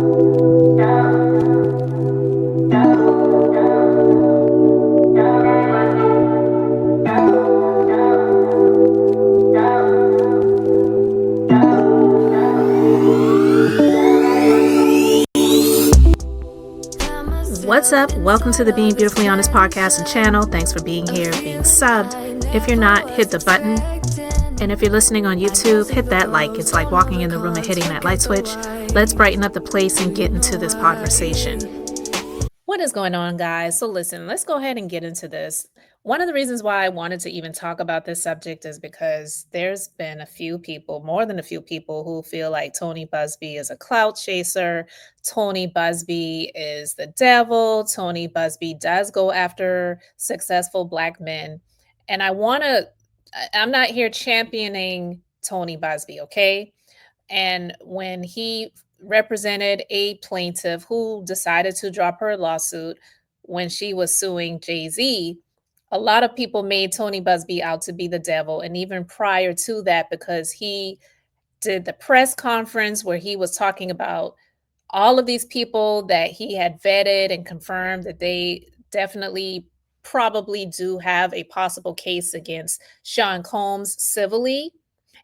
What's up? Welcome to the Being Beautifully Honest podcast and channel. Thanks for being here, being subbed. If you're not, hit the button. And if you're listening on YouTube, hit that like. It's like walking in the room and hitting that light switch. Let's brighten up the place and get into this conversation. What is going on, guys? So listen, let's go ahead and get into this. One of the reasons why I wanted to even talk about this subject is because there's been a few people, more than a few people, who feel like Tony Buzbee is a clout chaser. Tony Buzbee is the devil. Tony Buzbee does go after successful Black men. And I'm not here championing Tony Buzbee, okay? And when he represented a plaintiff who decided to drop her lawsuit when she was suing Jay-Z, a lot of people made Tony Buzbee out to be the devil. And even prior to that, because he did the press conference where he was talking about all of these people that he had vetted and confirmed that they definitely probably do have a possible case against Sean Combs civilly,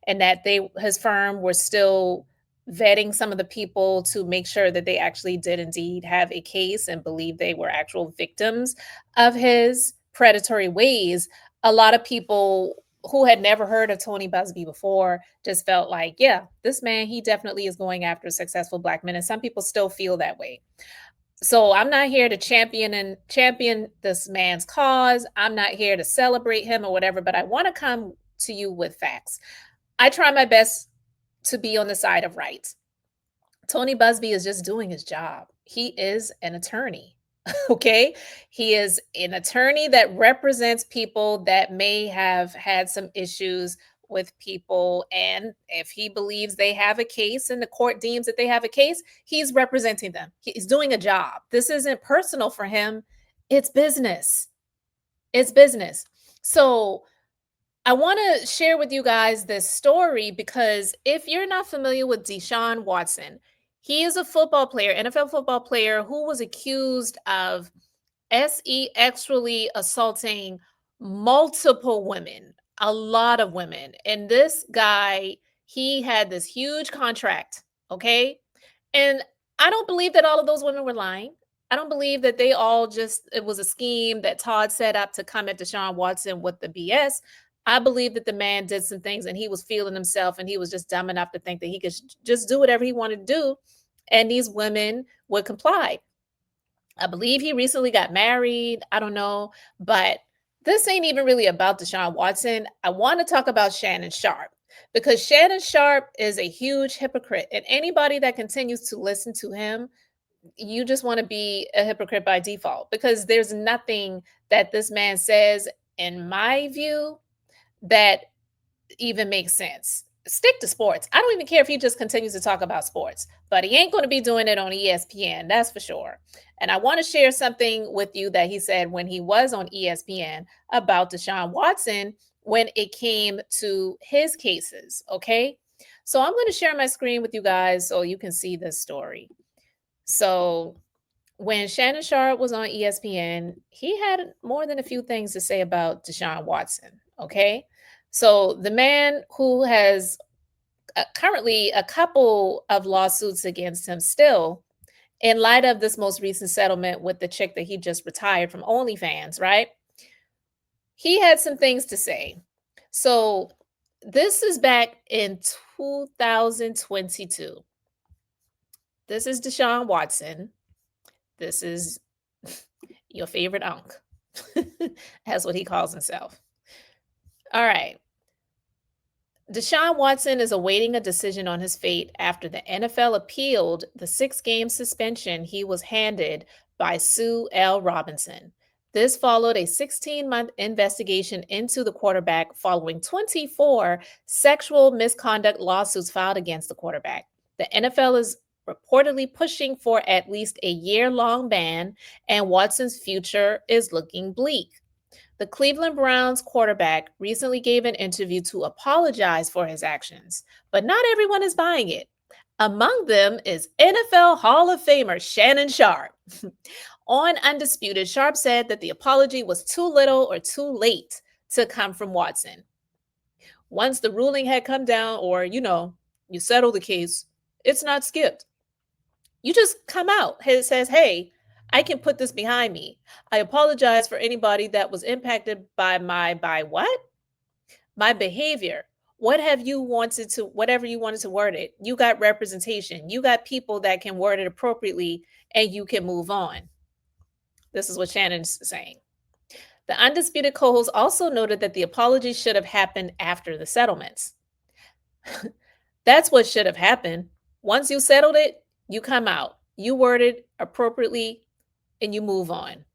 and that his firm were still vetting some of the people to make sure that they actually did indeed have a case and believe they were actual victims of his predatory ways. A lot of people who had never heard of Tony Buzbee before just felt like, yeah, this man, he definitely is going after successful Black men. And some people still feel that way. So I'm not here to champion this man's cause. I'm not here to celebrate him or whatever, but I want to come to you with facts. I try my best to be on the side of right. Tony Buzbee is just doing his job. He is an attorney. Okay. He is an attorney that represents people that may have had some issues with people. And if he believes they have a case and the court deems that they have a case, he's representing them. He's doing a job. This isn't personal for him. It's business. It's business. So I want to share with you guys this story because if you're not familiar with Deshaun Watson, he is a football player, NFL football player, who was accused of sexually assaulting multiple women, a lot of women. And this guy, he had this huge contract, okay? And I don't believe that all of those women were lying. I don't believe that it was a scheme that Todd set up to come at Deshaun Watson with the BS. I believe that the man did some things and he was feeling himself and he was just dumb enough to think that he could just do whatever he wanted to do. And these women would comply. I believe he recently got married. I don't know. But this ain't even really about Deshaun Watson. I want to talk about Shannon Sharpe because Shannon Sharpe is a huge hypocrite. And anybody that continues to listen to him, you just want to be a hypocrite by default because there's nothing that this man says, in my view, that even makes sense. Stick to sports. I don't even care if he just continues to talk about sports, but he ain't going to be doing it on ESPN. That's for sure. And I want to share something with you that he said when he was on ESPN about Deshaun Watson when it came to his cases. Okay. So I'm going to share my screen with you guys so you can see this story. So when Shannon Sharpe was on ESPN, he had more than a few things to say about Deshaun Watson. Okay. So the man who has currently a couple of lawsuits against him still, in light of this most recent settlement with the chick that he just retired from OnlyFans, right? He had some things to say. So this is back in 2022. This is Deshaun Watson. This is your favorite unk. That's what he calls himself. All right. Deshaun Watson is awaiting a decision on his fate after the NFL appealed the 6-game suspension he was handed by Sue L. Robinson. This followed a 16-month investigation into the quarterback following 24 sexual misconduct lawsuits filed against the quarterback. The NFL is reportedly pushing for at least a year-long ban, and Watson's future is looking bleak. The Cleveland Browns quarterback recently gave an interview to apologize for his actions, but not everyone is buying it. Among them is NFL Hall of Famer Shannon Sharpe. On Undisputed, Sharpe said that the apology was too little or too late to come from Watson. Once the ruling had come down, or, you settle the case, it's not skipped. You just come out. It says, hey, I can put this behind me. I apologize for anybody that was impacted by what? My behavior. What have you wanted to, whatever you wanted to word it? You got representation. You got people that can word it appropriately and you can move on. This is what Shannon's saying. The Undisputed co host also noted that the apology should have happened after the settlements. That's what should have happened. Once you settled it, you come out, you word it appropriately, and you move on.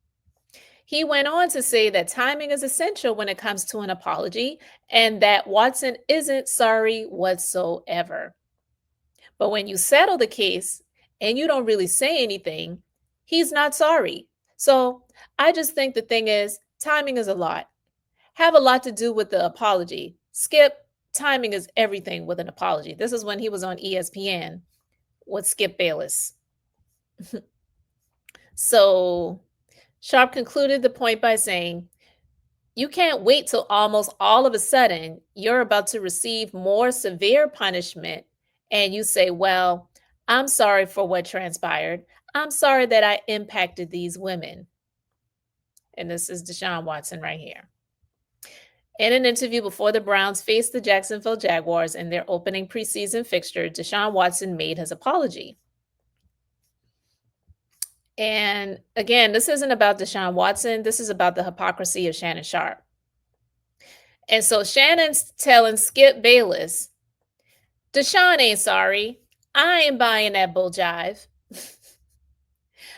He went on to say that timing is essential when it comes to an apology and that Watson isn't sorry whatsoever. But when you settle the case and you don't really say anything, he's not sorry. So I just think the thing is, timing is a lot. Have a lot to do with the apology. Skip, timing is everything with an apology. This is when he was on ESPN with Skip Bayless. So Sharpe concluded the point by saying, you can't wait till almost all of a sudden you're about to receive more severe punishment and you say, well, I'm sorry for what transpired. I'm sorry that I impacted these women. And this is Deshaun Watson right here. In an interview before the Browns faced the Jacksonville Jaguars in their opening preseason fixture, Deshaun Watson made his apology. And again, this isn't about Deshaun Watson. This is about the hypocrisy of Shannon Sharpe. And so Shannon's telling Skip Bayless, Deshaun ain't sorry. I ain't buying that bull jive.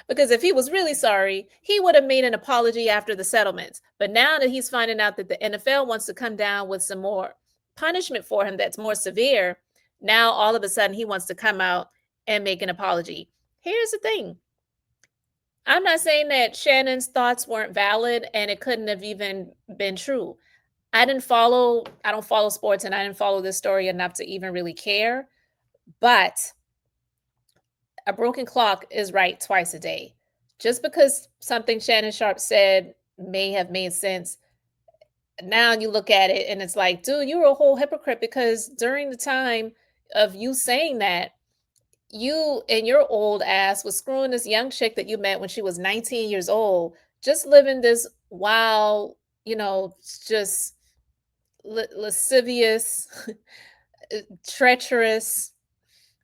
Because if he was really sorry, he would have made an apology after the settlements. But now that he's finding out that the NFL wants to come down with some more punishment for him that's more severe, now all of a sudden he wants to come out and make an apology. Here's the thing. I'm not saying that Shannon's thoughts weren't valid and it couldn't have even been true. I don't follow sports and I didn't follow this story enough to even really care. But a broken clock is right twice a day. Just because something Shannon Sharpe said may have made sense, now you look at it and it's like, dude, you're a whole hypocrite because during the time of you saying that, you and your old ass was screwing this young chick that you met when she was 19 years old, just living this wild, just lascivious, treacherous,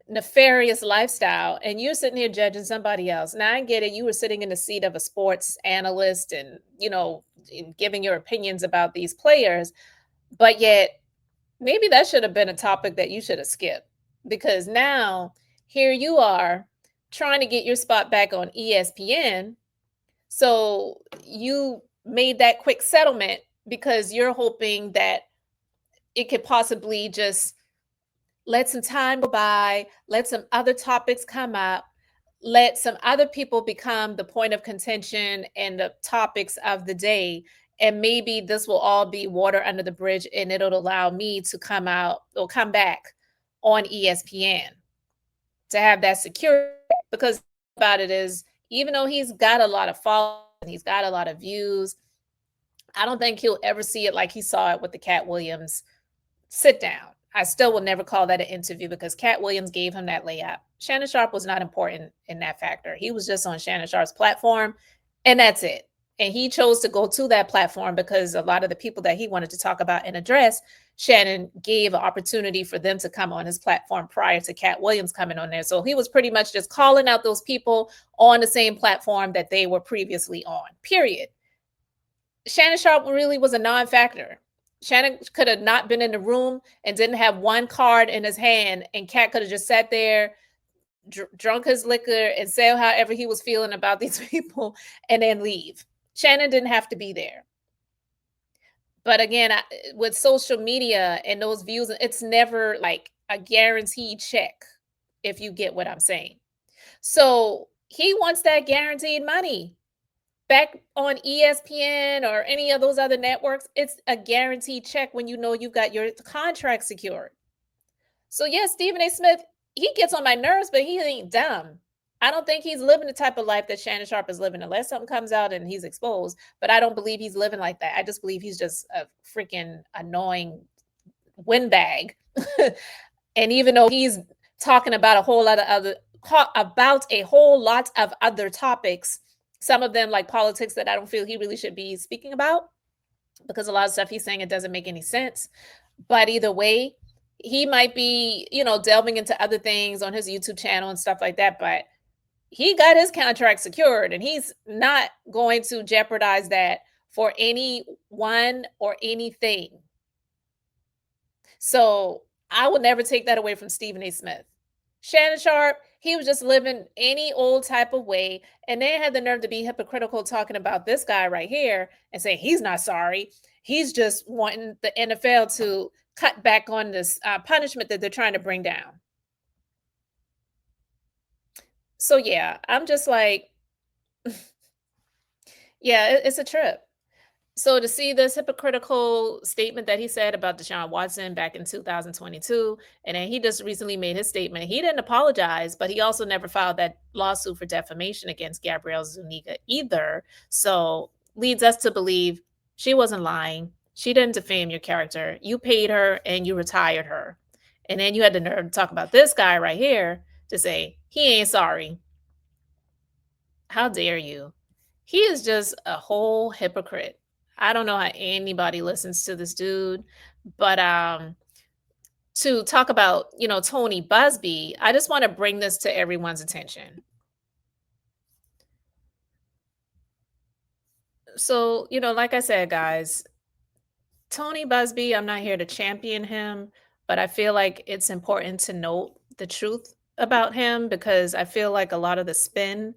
nefarious lifestyle. And you're sitting here judging somebody else. Now I get it. You were sitting in the seat of a sports analyst and, giving your opinions about these players. But yet maybe that should have been a topic that you should have skipped because now here you are trying to get your spot back on ESPN. So you made that quick settlement because you're hoping that it could possibly just let some time go by, let some other topics come up, let some other people become the point of contention and the topics of the day. And maybe this will all be water under the bridge and it'll allow me to come back on ESPN to have that security. Because about it is, even though he's got a lot of followers and he's got a lot of views, I don't think he'll ever see it like he saw it with the Cat Williams sit down. I still will never call that an interview because Cat Williams gave him that layup. Shannon Sharpe was not important in that factor. He was just on Shannon Sharpe's platform, and that's it. And he chose to go to that platform because a lot of the people that he wanted to talk about and address, Shannon gave an opportunity for them to come on his platform prior to Cat Williams coming on there. So he was pretty much just calling out those people on the same platform that they were previously on, period. Shannon Sharpe really was a non-factor. Shannon could have not been in the room and didn't have one card in his hand, and Cat could have just sat there, drunk his liquor, and say however he was feeling about these people and then leave. Shannon didn't have to be there. But again, with social media and those views, it's never like a guaranteed check, if you get what I'm saying. So he wants that guaranteed money. Back on ESPN or any of those other networks, it's a guaranteed check when you know you've got your contract secured. So yes, Stephen A. Smith, he gets on my nerves, but he ain't dumb. I don't think he's living the type of life that Shannon Sharpe is living unless something comes out and he's exposed. But I don't believe he's living like that. I just believe he's just a freaking annoying windbag. And even though he's talking about a whole lot of about a whole lot of other topics, some of them like politics that I don't feel he really should be speaking about, because a lot of stuff he's saying, it doesn't make any sense. But either way, he might be, delving into other things on his YouTube channel and stuff like that. But he got his contract secured and he's not going to jeopardize that for anyone or anything. So I would never take that away from Stephen A. Smith. Shannon Sharpe, he was just living any old type of way. And they had the nerve to be hypocritical talking about this guy right here and saying he's not sorry. He's just wanting the NFL to cut back on this punishment that they're trying to bring down. So, yeah, I'm just like, yeah, it's a trip. So to see this hypocritical statement that he said about Deshaun Watson back in 2022, and then he just recently made his statement. He didn't apologize, but he also never filed that lawsuit for defamation against Gabrielle Zuniga either. So leads us to believe she wasn't lying. She didn't defame your character. You paid her and you retired her. And then you had the nerve to talk about this guy right here to say he ain't sorry. How dare you? He is just a whole hypocrite. I don't know how anybody listens to this dude, but to talk about, Tony Buzbee, I just want to bring this to everyone's attention. So, like I said, guys, Tony Buzbee, I'm not here to champion him, but I feel like it's important to note the truth about him, because I feel like a lot of the spin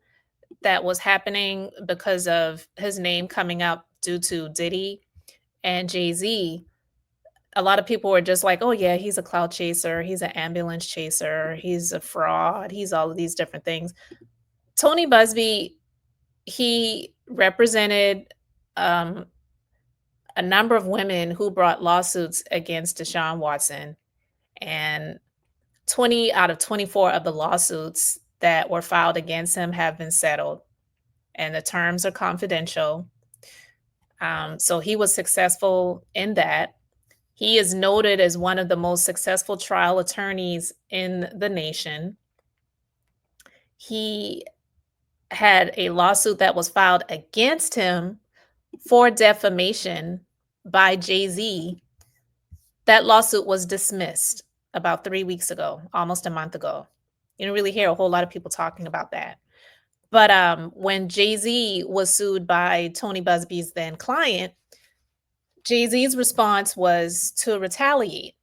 that was happening because of his name coming up due to Diddy and Jay-Z, a lot of people were just like, "Oh yeah, he's a cloud chaser, he's an ambulance chaser, he's a fraud, he's all of these different things." Tony Buzbee, he represented um, a number of women who brought lawsuits against Deshaun Watson, and 20 out of 24 of the lawsuits that were filed against him have been settled, and the terms are confidential. So he was successful in that. He is noted as one of the most successful trial attorneys in the nation. He had a lawsuit that was filed against him for defamation by Jay-Z. That lawsuit was dismissed about 3 weeks ago, almost a month ago. You don't really hear a whole lot of people talking about that. But when Jay-Z was sued by Tony Buzbee's then client, Jay-Z's response was to retaliate.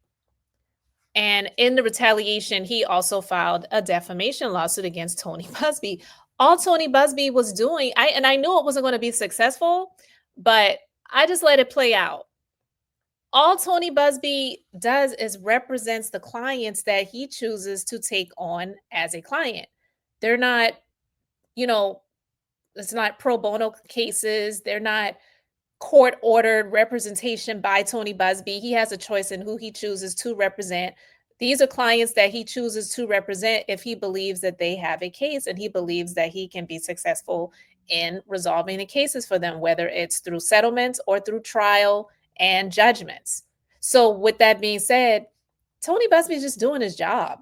And in the retaliation, he also filed a defamation lawsuit against Tony Buzbee. All Tony Buzbee was doing, I knew it wasn't going to be successful, but I just let it play out. All Tony Buzbee does is represents the clients that he chooses to take on as a client. They're not, you know, it's not pro bono cases. They're not court ordered representation by Tony Buzbee. He has a choice in who he chooses to represent. These are clients that he chooses to represent if he believes that they have a case and he believes that he can be successful in resolving the cases for them, whether it's through settlements or through trial and judgments. So, with that being said, Tony Buzbee is just doing his job.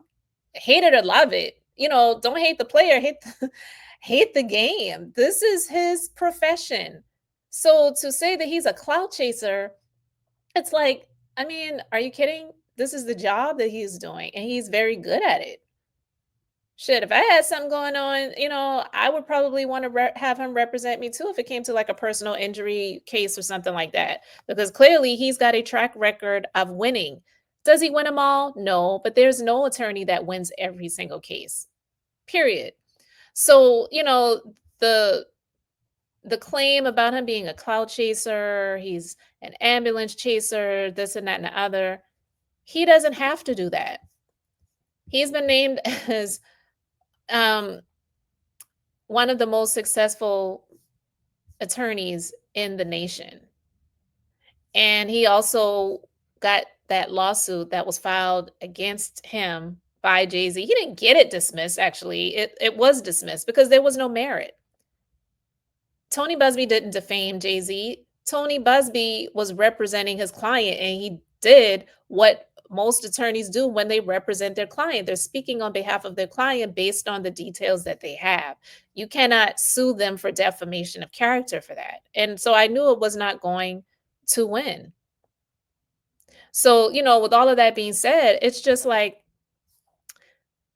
Hate it or love it. Don't hate the player, hate the game. This is his profession. So to say that he's a clout chaser, it's like, I mean, are you kidding? This is the job that he's doing, and he's very good at it. Shit, if I had something going on, I would probably want to have him represent me too if it came to like a personal injury case or something like that. Because clearly he's got a track record of winning. Does he win them all? No, but there's no attorney that wins every single case. Period. So, the claim about him being a cloud chaser, he's an ambulance chaser, this and that and the other, he doesn't have to do that. He's been named as one of the most successful attorneys in the nation. And he also got that lawsuit that was filed against him by Jay-Z. He didn't get it dismissed, actually. It was dismissed because there was no merit. Tony Buzbee didn't defame Jay-Z. Tony Buzbee was representing his client, and he did what most attorneys do when they represent their client. They're speaking on behalf of their client based on the details that they have. You cannot sue them for defamation of character for that. And so I knew it was not going to win. So, with all of that being said, it's just like,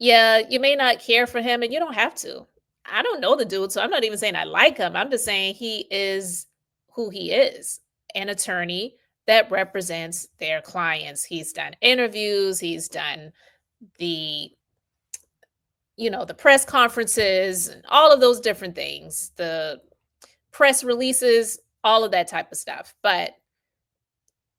yeah, you may not care for him and you don't have to. I don't know the dude, so I'm not even saying I like him. I'm just saying he is who he is, an attorney that represents their clients. He's done interviews, he's done the the press conferences and all of those different things, the press releases, all of that type of stuff. But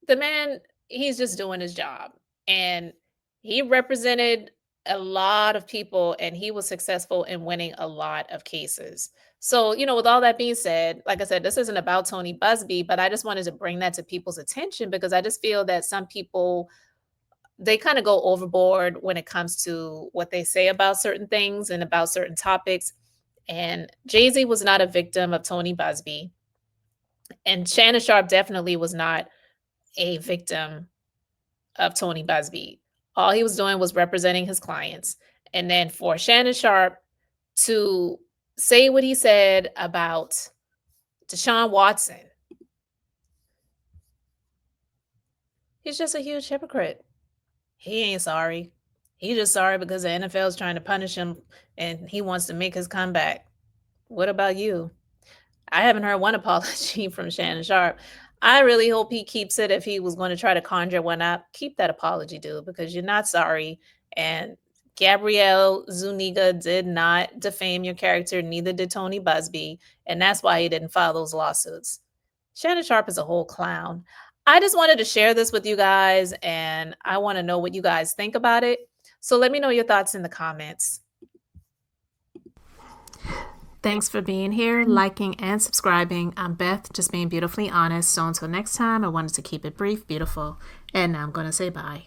the man, he's just doing his job. And he represented a lot of people and he was successful in winning a lot of cases. So, with all that being said, like I said, this isn't about Tony Buzbee, but I just wanted to bring that to people's attention because I just feel that some people, they kind of go overboard when it comes to what they say about certain things and about certain topics. And Jay-Z was not a victim of Tony Buzbee. And Shannon Sharpe definitely was not a victim of Tony Buzbee. All he was doing was representing his clients. And then for Shannon Sharpe to say what he said about Deshaun Watson, he's just a huge hypocrite. He ain't sorry. He's just sorry because the NFL is trying to punish him and he wants to make his comeback. What about you? I haven't heard one apology from Shannon Sharpe. I really hope he keeps it. If he was going to try to conjure one up, keep that apology, dude, because you're not sorry. And Gabrielle Zuniga did not defame your character, neither did Tony Buzbee. And that's why he didn't file those lawsuits. Shannon Sharpe is a whole clown. I just wanted to share this with you guys, and I want to know what you guys think about it. So let me know your thoughts in the comments. Thanks for being here, liking, and subscribing. I'm Beth, just being beautifully honest. So until next time, I wanted to keep it brief, beautiful, and now I'm going to say bye.